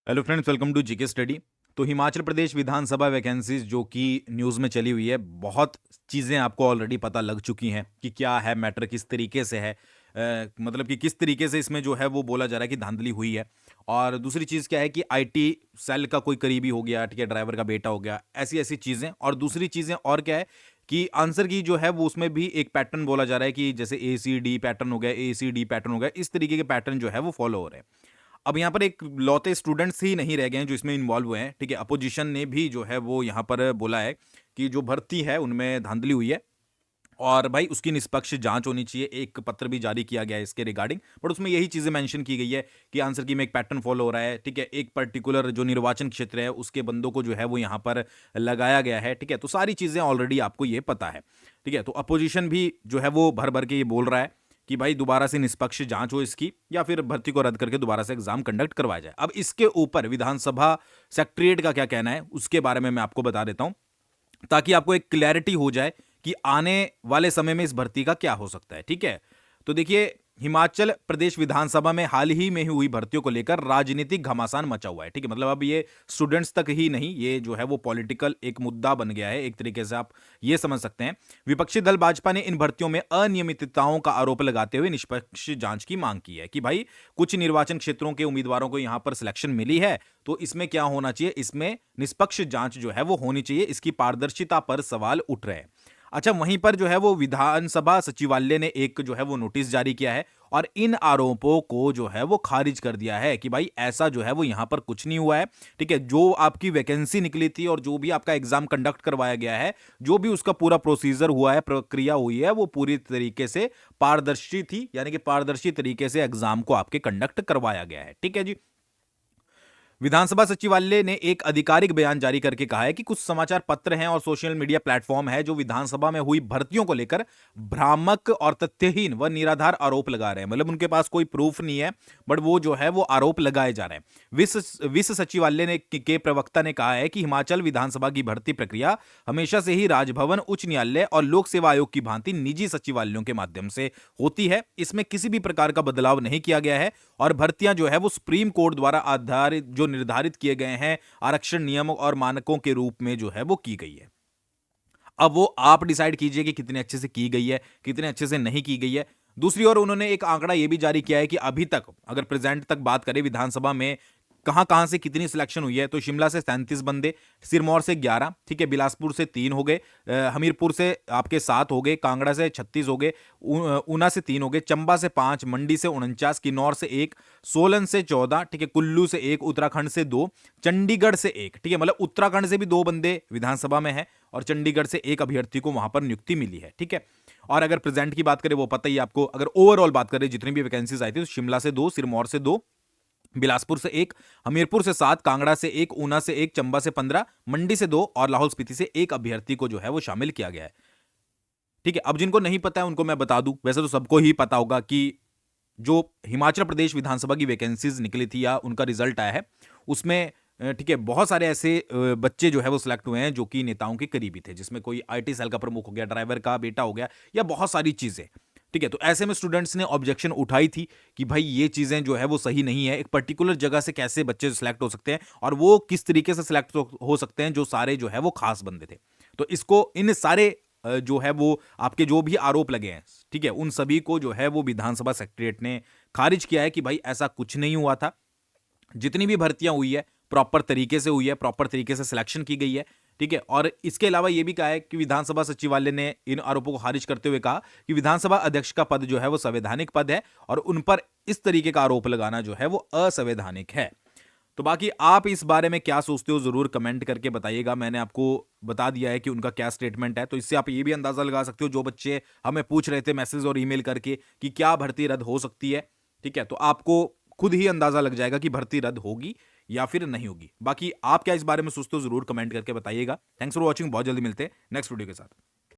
Hello friends, welcome to GK study. तो हिमाचल प्रदेश विधानसभा vacancies जो कि न्यूज़ में चली हुई है, बहुत चीज़ें आपको ऑलरेडी पता लग चुकी हैं कि क्या है मैटर, किस तरीके से है। मतलब कि किस तरीके से इसमें जो है वो बोला जा रहा है कि धांधली हुई है। और दूसरी चीज़ क्या है कि आईटी सेल का कोई करीबी हो गया, ठीक है, ड्राइवर का बेटा हो गया, ऐसी ऐसी चीज़ें। और दूसरी चीज़ें और क्या है कि आंसर की जो है वो उसमें भी एक पैटर्न बोला जा रहा है कि जैसे ए सी डी पैटर्न हो गया, ए सी डी पैटर्न हो गया, इस तरीके के पैटर्न जो है वो फॉलो हो रहे हैं। अब यहाँ पर एक लौते स्टूडेंट्स ही नहीं रह गए हैं जो इसमें इन्वॉल्व हुए हैं, ठीक है। अपोजिशन ने भी जो है वो यहाँ पर बोला है कि जो भर्ती है उनमें धांधली हुई है और भाई उसकी निष्पक्ष जांच होनी चाहिए। एक पत्र भी जारी किया गया है इसके रिगार्डिंग, बट उसमें यही चीजें मेंशन की गई है कि आंसर की में एक पैटर्न फॉलो हो रहा है, ठीक है। एक पर्टिकुलर जो निर्वाचन क्षेत्र है उसके बंदों को जो है वो यहाँ पर लगाया गया है, ठीक है। तो सारी चीजें ऑलरेडी आपको ये पता है, ठीक है। तो अपोजिशन भी जो है वो भर भर के ये बोल रहा है कि भाई दोबारा से निष्पक्ष जांच हो इसकी, या फिर भर्ती को रद्द करके दोबारा से एग्जाम कंडक्ट करवाया जाए। अब इसके ऊपर विधानसभा सेक्रेटरीट का क्या कहना है उसके बारे में मैं आपको बता देता हूं, ताकि आपको एक क्लैरिटी हो जाए कि आने वाले समय में इस भर्ती का क्या हो सकता है, ठीक है। तो देखिए, हिमाचल प्रदेश विधानसभा में हाल ही में हुई भर्तियों को लेकर राजनीतिक घमासान मचा हुआ है, ठीक है। मतलब अब ये स्टूडेंट्स तक ही नहीं, ये जो है वो पॉलिटिकल एक मुद्दा बन गया है, एक तरीके से आप ये समझ सकते हैं। विपक्षी दल भाजपा ने इन भर्तियों में अनियमितताओं का आरोप लगाते हुए निष्पक्ष जांच की मांग की है कि भाई कुछ निर्वाचन क्षेत्रों के उम्मीदवारों को यहां पर सिलेक्शन मिली है, तो इसमें क्या होना चाहिए, इसमें निष्पक्ष जांच जो है वो होनी चाहिए, इसकी पारदर्शिता पर सवाल उठ रहे हैं। अच्छा, वहीं पर जो है वो विधानसभा सचिवालय ने एक जो है वो नोटिस जारी किया है और इन आरोपों को जो है वो खारिज कर दिया है कि भाई ऐसा जो है वो यहां पर कुछ नहीं हुआ है, ठीक है। जो आपकी वैकेंसी निकली थी और जो भी आपका एग्जाम कंडक्ट करवाया गया है, जो भी उसका पूरा प्रोसीजर हुआ है, प्रक्रिया हुई है, वो पूरी तरीके से पारदर्शी थी, यानी कि पारदर्शी तरीके से एग्जाम को आपके कंडक्ट करवाया गया है, ठीक है जी। विधानसभा सचिवालय ने एक आधिकारिक बयान जारी करके कहा है कि कुछ समाचार पत्र हैं और सोशल मीडिया प्लेटफॉर्म है जो विधानसभा में हुई भर्तियों को लेकर भ्रामक और तथ्यहीन व निराधार आरोप लगा रहे हैं। मतलब उनके पास कोई प्रूफ नहीं है, बट वो जो है वो आरोप लगाए जा रहे हैं। विश्व सचिवालय ने के प्रवक्ता ने कहा है कि हिमाचल विधानसभा की भर्ती प्रक्रिया हमेशा से ही राजभवन, उच्च न्यायालय और लोक सेवा आयोग की भांति निजी सचिवालयों के माध्यम से होती है। इसमें किसी भी प्रकार का बदलाव नहीं किया गया है और भर्तियां जो है वो सुप्रीम कोर्ट द्वारा आधारित जो निर्धारित किए गए हैं आरक्षण नियमों और मानकों के रूप में जो है वो की गई है। अब वो आप डिसाइड कीजिए कि कितने अच्छे से की गई है, कितने अच्छे से नहीं की गई है। दूसरी ओर उन्होंने एक आंकड़ा यह भी जारी किया है कि अभी तक अगर प्रेजेंट तक बात करें विधानसभा में कहां कहां से कितनी सिलेक्शन हुई है, तो शिमला से 37 बंदे, सिरमौर से 11, ठीक है, बिलासपुर से 3 हो गए, हमीरपुर से आपके 7 हो गए, कांगड़ा से 36 हो गए, ऊना से 3 हो गए, चंबा से 5, मंडी से 49, किन्नौर से 1, सोलन से 14, ठीक है, कुल्लू से 1, उत्तराखंड से 2, चंडीगढ़ से 1, ठीक है। मतलब उत्तराखंड से भी 2 बंदे विधानसभा में है और चंडीगढ़ से 1 अभ्यर्थी को वहां पर नियुक्ति मिली है, ठीक है। और अगर प्रेजेंट की बात करें, वो पता ही आपको, अगर ओवरऑल बात करें जितनी भी वैकेंसीज आई थी, तो शिमला से 2, सिरमौर से 2, बिलासपुर से 1, हमीरपुर से 7, कांगड़ा से 1, ऊना से 1, चंबा से 15, मंडी से 2 और लाहौल स्पीति से 1 अभ्यर्थी को जो है वो शामिल किया गया है, ठीक है। अब जिनको नहीं पता है उनको मैं बता दूं, वैसे तो सबको ही पता होगा कि जो हिमाचल प्रदेश विधानसभा की वैकेंसीज निकली थी या उनका रिजल्ट आया है उसमें ठीक है, बहुत सारे ऐसे बच्चे जो है वो सिलेक्ट हुए हैं जो कि नेताओं के करीबी थे, जिसमें कोई आईटी सेल का प्रमुख हो गया, ड्राइवर का बेटा हो गया, या बहुत सारी चीजें, ठीक है। तो ऐसे में स्टूडेंट्स ने ऑब्जेक्शन उठाई थी कि भाई ये चीजें जो है वो सही नहीं है। एक पर्टिकुलर जगह से कैसे बच्चे सिलेक्ट हो सकते हैं और वो किस तरीके से सिलेक्ट हो सकते हैं जो सारे जो है वो खास बंदे थे। तो इसको इन सारे जो है वो आपके जो भी आरोप लगे हैं, ठीक है, उन सभी को जो है वो विधानसभा सेक्रेटरीट ने खारिज किया है कि भाई ऐसा कुछ नहीं हुआ था। जितनी भी भर्तियां हुई है प्रॉपर तरीके से हुई है, प्रॉपर तरीके से सिलेक्शन की गई है, ठीक है। और इसके अलावा यह भी कहा है कि विधानसभा सचिवालय ने इन आरोपों को खारिज करते हुए कहा कि विधानसभा अध्यक्ष का पद जो है वो संवैधानिक पद है और उन पर इस तरीके का आरोप लगाना जो है वो असंवैधानिक है। तो बाकी आप इस बारे में क्या सोचते हो जरूर कमेंट करके बताइएगा। मैंने आपको बता दिया है कि उनका क्या स्टेटमेंट है, तो इससे आप ये भी अंदाजा लगा सकते हो, जो बच्चे हमें पूछ रहे थे मैसेज और ईमेल करके कि क्या भर्ती रद्द हो सकती है, ठीक है, तो आपको खुद ही अंदाजा लग जाएगा कि भर्ती रद्द होगी या फिर नहीं होगी। बाकी आप क्या इस बारे में सोचते हो जरूर कमेंट करके बताइएगा। थैंक्स फॉर वॉचिंग, बहुत जल्दी मिलते हैं नेक्स्ट वीडियो के साथ।